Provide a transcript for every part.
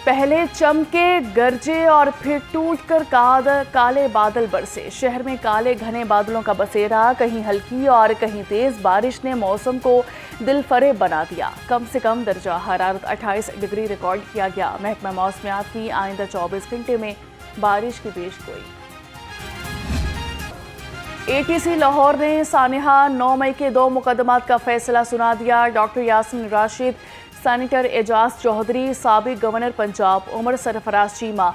پہلے چمکے گرجے اور پھر ٹوٹ کر کالے بادل برسے. شہر میں کالے گھنے بادلوں کا بسیرا. کہیں ہلکی اور کہیں تیز بارش نے موسم کو دل فریب بنا دیا. کم سے کم درجہ حرارت 28 ڈگری ریکارڈ کیا گیا. محکمہ موسمیات کی آئندہ 24 گھنٹے میں بارش کی پیش گوئی. ATC لاہور نے سانحہ 9 مئی کے 2 مقدمات کا فیصلہ سنا دیا. ڈاکٹر یاسین راشد، سینیٹر اعجاز چودھری، سابق گورنر پنجاب عمر سرفراز چیمہ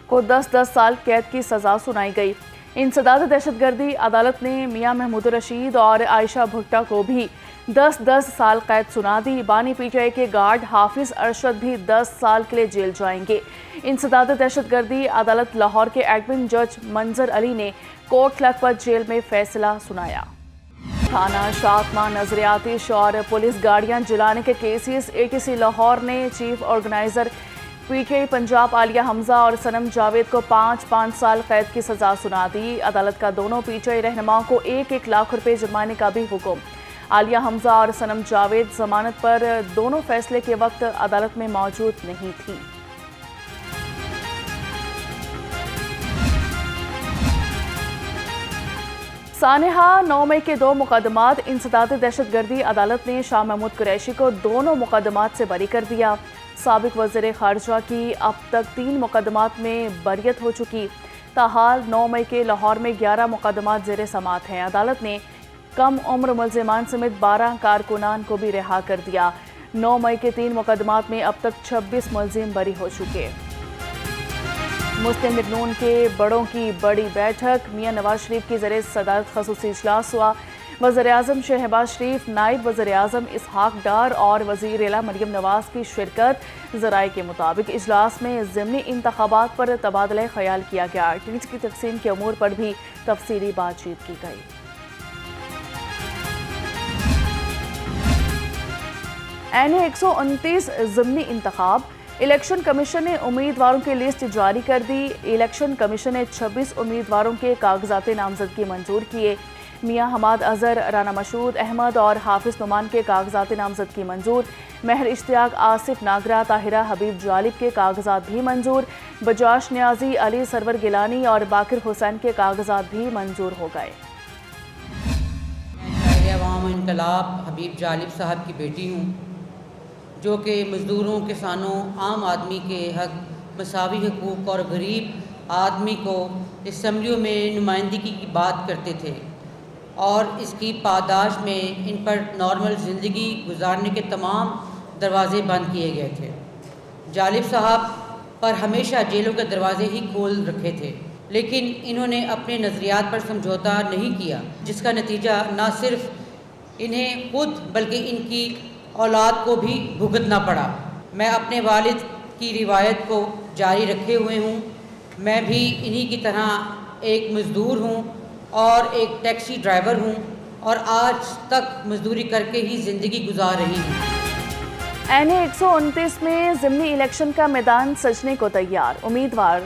کو 10 سال قید کی سزا سنائی گئی. انسداد دہشت گردی عدالت نے میاں محمود رشید اور عائشہ بھٹہ کو بھی 10 سال قید سنا دی. بانی PTI کے گارڈ حافظ ارشد بھی 10 سال کے لیے جیل جائیں گے. انسداد دہشت گردی عدالت لاہور کے ایڈمن جج منظر علی نے کوٹ لکھپت جیل میں فیصلہ سنایا. تھانہ شاطمہ نظریاتش اور پولیس گاڑیاں جلانے کے کیسز. ATC لاہور نے چیف آرگنائزر PTI پنجاب عالیہ حمزہ اور صنم جاوید کو 5 سال قید کی سزا سنا دی. عدالت کا دونوں PTI رہنماؤں کو 1 لاکھ روپے جرمانے کا بھی حکم. عالیہ حمزہ اور صنم جاوید ضمانت پر دونوں فیصلے کے وقت عدالت میں موجود نہیں تھی. سانحہ 9 مئی کے 2 مقدمات. انسداد دہشت گردی عدالت نے شاہ محمود قریشی کو دونوں مقدمات سے بری کر دیا. سابق وزیر خارجہ کی اب تک 3 مقدمات میں بریت ہو چکی. تاحال 9 مئی کے لاہور میں 11 مقدمات زیر سماعت ہیں. عدالت نے کم عمر ملزمان سمیت 12 کارکنان کو بھی رہا کر دیا. 9 مئی کے 3 مقدمات میں اب تک 26 ملزم بری ہو چکے. مسلم لیگ نون کے بڑوں کی بڑی بیٹھک. میاں نواز شریف کی زیر صدارت خصوصی اجلاس ہوا. وزیر اعظم شہباز شریف، نائب وزیر اعظم اسحاق ڈار اور وزیر اعلیٰ مریم نواز کی شرکت. ذرائع کے مطابق اجلاس میں ضمنی انتخابات پر تبادلہ خیال کیا گیا. ٹکٹ کی تقسیم کے امور پر بھی تفصیلی بات چیت کی گئی. این 129 ضمنی انتخاب. الیکشن کمیشن نے امیدواروں کی لسٹ جاری کر دی. الیکشن کمیشن نے 26 امیدواروں کے کاغذات نامزدگی منظور کیے. میاں حماد اظہر، رانا مشہود احمد اور حافظ نعمان کے کاغذات نامزدگی منظور. مہر اشتیاق، آصف ناگرہ، طاہرہ حبیب جالب کے کاغذات بھی منظور. بجاش نیازی، علی سرور گیلانی اور باقر حسین کے کاغذات بھی منظور ہو گئے. میں عوام انقلاب حبیب جالب صاحب کی بیٹی ہوں، جو کہ مزدوروں، کسانوں، عام آدمی کے حق، مساوی حقوق اور غریب آدمی کو اسمبلیوں میں نمائندگی کی بات کرتے تھے اور اس کی پاداش میں ان پر نارمل زندگی گزارنے کے تمام دروازے بند کیے گئے تھے. جالب صاحب پر ہمیشہ جیلوں کے دروازے ہی کھول رکھے تھے، لیکن انہوں نے اپنے نظریات پر سمجھوتہ نہیں کیا، جس کا نتیجہ نہ صرف انہیں خود بلکہ ان کی اولاد کو بھی بھگتنا پڑا. میں اپنے والد کی روایت کو جاری رکھے ہوئے ہوں. میں بھی انہی کی طرح ایک مزدور ہوں اور ایک ٹیکسی ڈرائیور ہوں اور آج تک مزدوری کر کے ہی زندگی گزار رہی ہوں. این 129 میں ضمنی الیکشن کا میدان سجنے کو تیار. امیدوار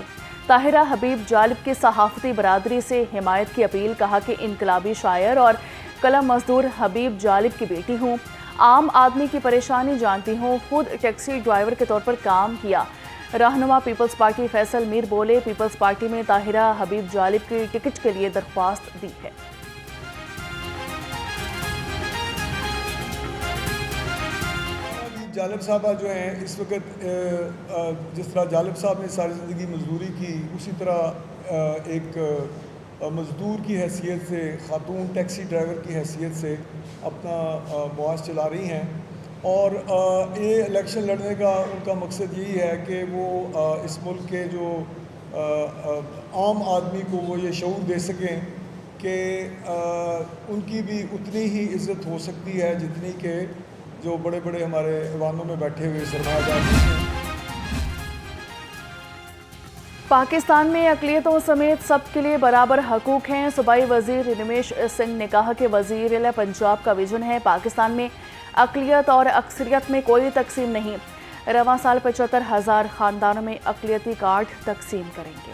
طاہرہ حبیب جالب کی صحافتی برادری سے حمایت کی اپیل. کہا کہ انقلابی شاعر اور قلم مزدور حبیب جالب کی بیٹی ہوں. عام آدمی کی پریشانی جانتی ہوں. خود ٹیکسی ڈرائیور کے طور پر کام کیا. رہنما پیپلز پارٹی فیصل میر بولے، پیپلز پارٹی میں طاہرہ حبیب جالب کی ٹکٹ کے لیے درخواست دی ہے. جالب صاحبہ جو ہیں اس وقت جس طرح جالب صاحب نے ساری زندگی مزدوری کی، اسی طرح ایک مزدور کی حیثیت سے، خاتون ٹیکسی ڈرائیور کی حیثیت سے اپنا معاش چلا رہی ہیں. اور یہ الیکشن لڑنے کا ان کا مقصد یہی ہے کہ وہ اس ملک کے جو عام آدمی کو وہ یہ شعور دے سکیں کہ ان کی بھی اتنی ہی عزت ہو سکتی ہے جتنی کہ جو بڑے بڑے ہمارے ایوانوں میں بیٹھے ہوئے سرمایہ دار ہیں. پاکستان میں اقلیتوں سمیت سب کے لیے برابر حقوق ہیں. صوبائی وزیر رمیش سنگھ نے کہا کہ وزیر اعلیٰ پنجاب کا ویژن ہے پاکستان میں اقلیت اور اکثریت میں کوئی تقسیم نہیں. رواں سال 75,000 خاندانوں میں اقلیتی کارڈ تقسیم کریں گے.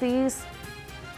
30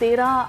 13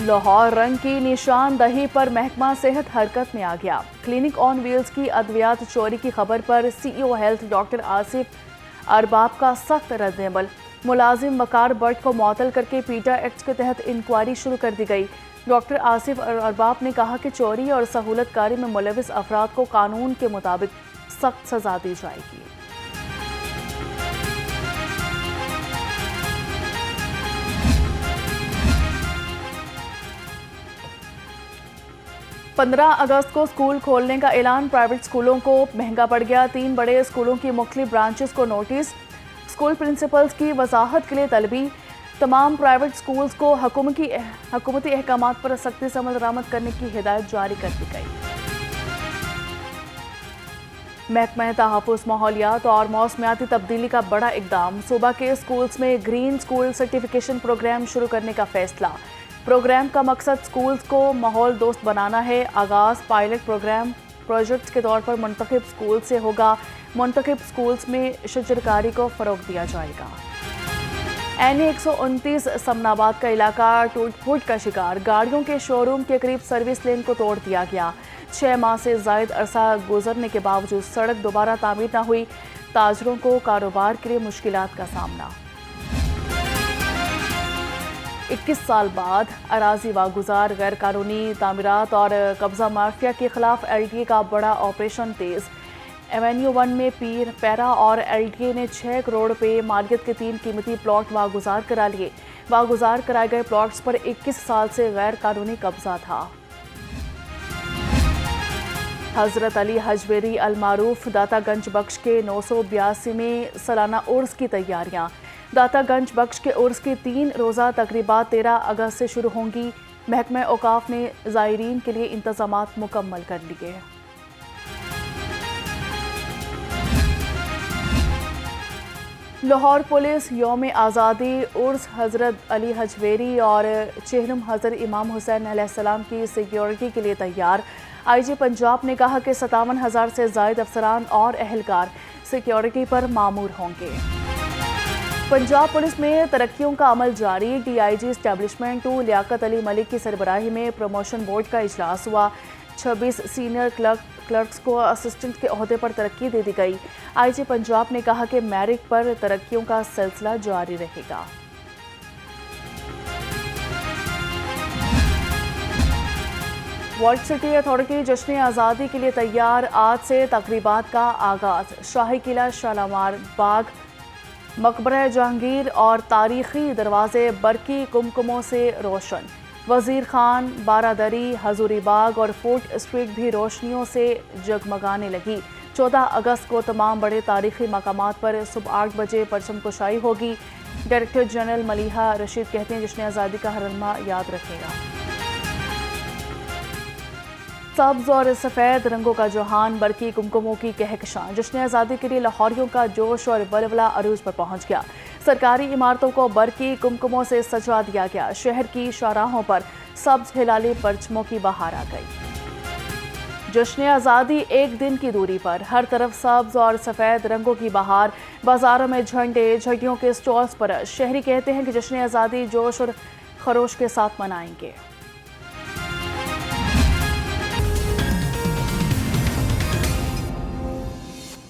لاہور رنگ کی نشاندہی پر محکمہ صحت حرکت میں آ گیا۔ کلینک آن ویلز کی ادویات چوری کی خبر پر سی ای او ہیلتھ ڈاکٹر آصف ارباب کا سخت رد عمل۔ ملازم وقار بٹ کو معطل کر کے پیٹا ایکٹ کے تحت انکوائری شروع کر دی گئی۔ ڈاکٹر آصف ارباب نے کہا کہ چوری اور سہولت کاری میں ملوث افراد کو قانون کے مطابق سخت سزا دی جائے گی۔ 15 اگست کو اسکول کھولنے کا اعلان، پرائیویٹ اسکولوں کو مہنگا پڑ گیا۔ 3 بڑے اسکولوں کی مختلف برانچز کو نوٹس، اسکول پرنسپلز کی وضاحت کے لیے طلبی۔ تمام پرائیویٹ اسکولز کو حکومتی احکامات پر سختی سے عمل درآمد کرنے کی ہدایت جاری کر دی گئی۔ محکمہ تحفظ ماحولیات اور موسمیاتی تبدیلی کا بڑا اقدام، صوبہ کے اسکولز میں گرین اسکول سرٹیفکیشن پروگرام شروع کرنے کا فیصلہ۔ پروگرام کا مقصد اسکولز کو ماحول دوست بنانا ہے۔ آغاز پائلٹ پروجیکٹ کے طور پر منتخب اسکول سے ہوگا۔ منتخب اسکولز میں شجرکاری کو فروغ دیا جائے گا۔ این 129 سمن آباد کا علاقہ ٹوٹ پھوٹ کا شکار، گاڑیوں کے شو روم کے قریب سروس لین کو توڑ دیا گیا۔ 6 ماہ سے زائد عرصہ گزرنے کے باوجود سڑک دوبارہ تعمیر نہ ہوئی، تاجروں کو کاروبار کے لیے مشکلات کا سامنا۔ 21 سال بعد اراضی واگزار، غیر قانونی تعمیرات اور قبضہ مافیا کے خلاف ایل ٹی اے کا بڑا آپریشن تیز۔ ایونیو 1 میں پیرا اور ایل ٹی اے نے 6 کروڑ روپے مالیت کے 3 قیمتی پلاٹ واگزار کرا لیے۔ واگزار کرائے گئے پلاٹس پر 21 سال سے غیر قانونی قبضہ تھا۔ حضرت علی حجویری المعروف داتا گنج بخش کے 982ویں سالانہ عرس کی تیاریاں۔ داتا گنج بخش کے عرس کی 3 روزہ تقریبات 13 اگست سے شروع ہوں گی۔ محکمہ اوقاف نے زائرین کے لیے انتظامات مکمل کر لیے۔ لاہور پولیس یوم آزادی، عرس حضرت علی حجویری اور چہرم حضرت امام حسین علیہ السلام کی سیکیورٹی کے لیے تیار۔ آئی جی پنجاب نے کہا کہ 57,000 سے زائد افسران اور اہلکار سیکیورٹی پر مامور ہوں گے۔ پنجاب پولیس میں ترقیوں کا عمل جاری، D I G establishment 2 Liaquat Ali ملک کی سربراہی میں پروموشن بورڈ کا اجلاس ہوا۔ 26 سینئر کلرکس کو اسسٹنٹ کے عہدے پر ترقی دے دی گئی۔ آئی جی پنجاب نے کہا کہ میرٹ پر ترقیوں کا سلسلہ جاری رہے گا۔ ورلڈ سٹی اتھارٹی جشن آزادی کے لیے تیار، آج سے تقریبات کا آغاز۔ شاہی قلعہ، شالامار باغ، مقبرہ جہانگیر اور تاریخی دروازے برقی کمکموں سے روشن۔ وزیر خان، بارادری، حضوری باغ اور فورٹ اسٹریٹ بھی روشنیوں سے جگمگانے لگی۔ 14 اگست کو تمام بڑے تاریخی مقامات پر صبح 8 بجے پرچم کشائی ہوگی۔ ڈائریکٹر جنرل ملیحہ رشید کہتے ہیں جشن آزادی کا ہر لمحہ یاد رکھے گا۔ سبز اور سفید رنگوں کا جہان، برقی کمکموں کی کہکشاں، جشن آزادی کے لیے لاہوریوں کا جوش اور ولولہ عروج پر پہنچ گیا۔ سرکاری عمارتوں کو برقی کمکموں سے سجا دیا گیا۔ شہر کی شاہراہوں پر سبز ہلالی پرچموں کی بہار آ گئی۔ جشن آزادی ایک دن کی دوری پر، ہر طرف سبز اور سفید رنگوں کی بہار، بازاروں میں جھنڈے، جھنڈیوں کے سٹالز پر۔ شہری کہتے ہیں کہ جشن آزادی جوش اور خروش کے ساتھ منائیں گے۔